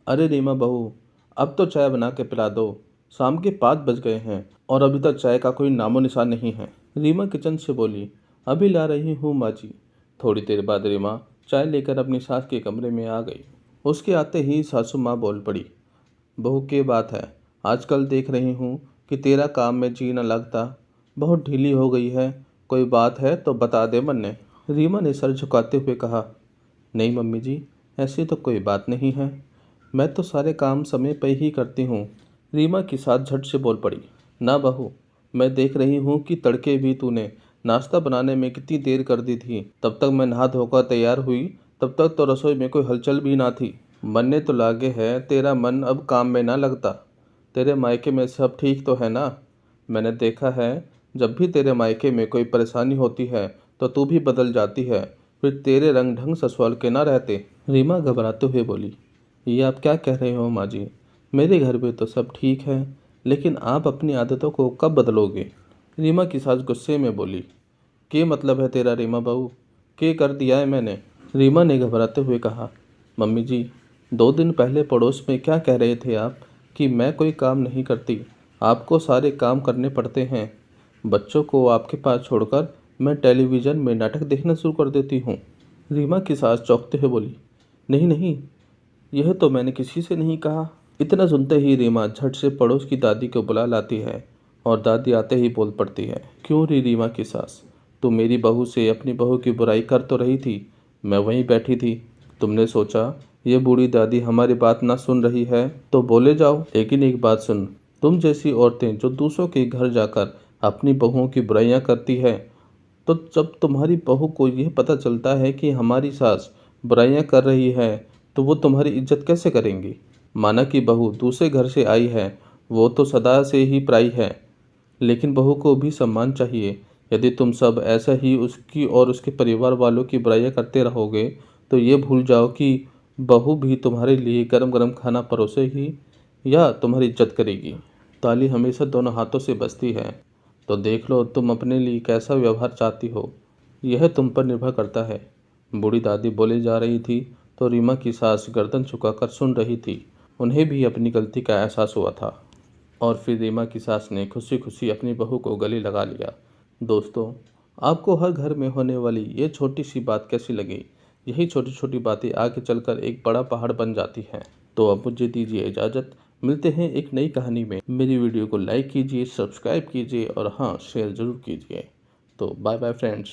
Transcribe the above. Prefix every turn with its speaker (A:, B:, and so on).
A: अरे रीमा बहू, अब तो चाय बना के पिला दो। शाम के 5 बज गए हैं और अभी तक चाय का कोई नामो निशान नहीं है। रीमा किचन से बोली, अभी ला रही हूँ माँ जी। थोड़ी देर बाद रीमा चाय लेकर अपनी सास के कमरे में आ गई। उसके आते ही सासू माँ बोल पड़ी, बहू के बात है, आजकल देख रही हूँ कि तेरा काम में जी न लगता, बहुत ढीली हो गई है। कोई बात है तो बता दे मन्ने। रीमा ने सर झुकाते हुए कहा, नहीं मम्मी जी, ऐसी तो कोई बात नहीं है। मैं तो सारे काम समय पर ही करती हूँ। रीमा की साथ झट से बोल पड़ी, ना बहू, मैं देख रही हूँ कि तड़के भी तूने नाश्ता बनाने में कितनी देर कर दी थी। तब तक मैं नहा धोकर तैयार हुई, तब तक तो रसोई में कोई हलचल भी ना थी। मन्ने तो लागे है तेरा मन अब काम में ना लगता। तेरे मायके में सब ठीक तो है ना? मैंने देखा है, जब भी तेरे मायके में कोई परेशानी होती है तो तू भी बदल जाती है, फिर तेरे रंग ढंग ससुराल के ना रहते। रीमा घबराते हुए बोली, ये आप क्या कह रहे हो माँ जी? मेरे घर में तो सब ठीक है, लेकिन आप अपनी आदतों को कब बदलोगे? रीमा की सास गुस्से में बोली, क्या मतलब है तेरा रीमा बहू? क्या कर दिया है मैंने? रीमा ने घबराते हुए कहा, मम्मी जी, 2 दिन पहले पड़ोस में क्या कह रहे थे आप कि मैं कोई काम नहीं करती, आपको सारे काम करने पड़ते हैं। बच्चों को आपके पास छोड़कर मैं टेलीविज़न में नाटक देखना शुरू कर देती हूँ। रीमा की सास चौंकते हुए बोली, नहीं नहीं, यह तो मैंने किसी से नहीं कहा। इतना सुनते ही रीमा झट से पड़ोस की दादी को बुला लाती है और दादी आते ही बोल पड़ती है, क्यों री रीमा की सास, तुम मेरी बहू से अपनी बहू की बुराई कर तो रही थी, मैं वहीं बैठी थी। तुमने सोचा ये बूढ़ी दादी हमारी बात ना सुन रही है तो बोले जाओ। लेकिन एक बात सुन, तुम जैसी औरतें जो दूसरों के घर जाकर अपनी बहुओं की बुराइयां करती है, तो जब तुम्हारी बहू को यह पता चलता है कि हमारी सास बुराइयां कर रही है तो वो तुम्हारी इज्जत कैसे करेंगी? माना कि बहू दूसरे घर से आई है, वो तो सदा से ही पराई है, लेकिन बहू को भी सम्मान चाहिए। यदि तुम सब ऐसा ही उसकी और उसके परिवार वालों की बुराइयां करते रहोगे तो ये भूल जाओ कि बहू भी तुम्हारे लिए गरम गरम खाना परोसेगी या तुम्हारी इज्जत करेगी। ताली हमेशा दोनों हाथों से बजती है, तो देख लो तुम अपने लिए कैसा व्यवहार चाहती हो, यह तुम पर निर्भर करता है। बूढ़ी दादी बोले जा रही थी तो रीमा की सास गर्दन झुकाकर सुन रही थी। उन्हें भी अपनी गलती का एहसास हुआ था और फिर रीमा की सास ने खुशी खुशी अपनी बहू को गले लगा लिया। दोस्तों, आपको हर घर में होने वाली ये छोटी सी बात कैसी लगी? यही छोटी छोटी बातें आगे चलकर एक बड़ा पहाड़ बन जाती हैं। तो अब मुझे दीजिए इजाज़त, मिलते हैं एक नई कहानी में। मेरी वीडियो को लाइक कीजिए, सब्सक्राइब कीजिए और हाँ, शेयर ज़रूर कीजिए। तो बाय बाय फ्रेंड्स।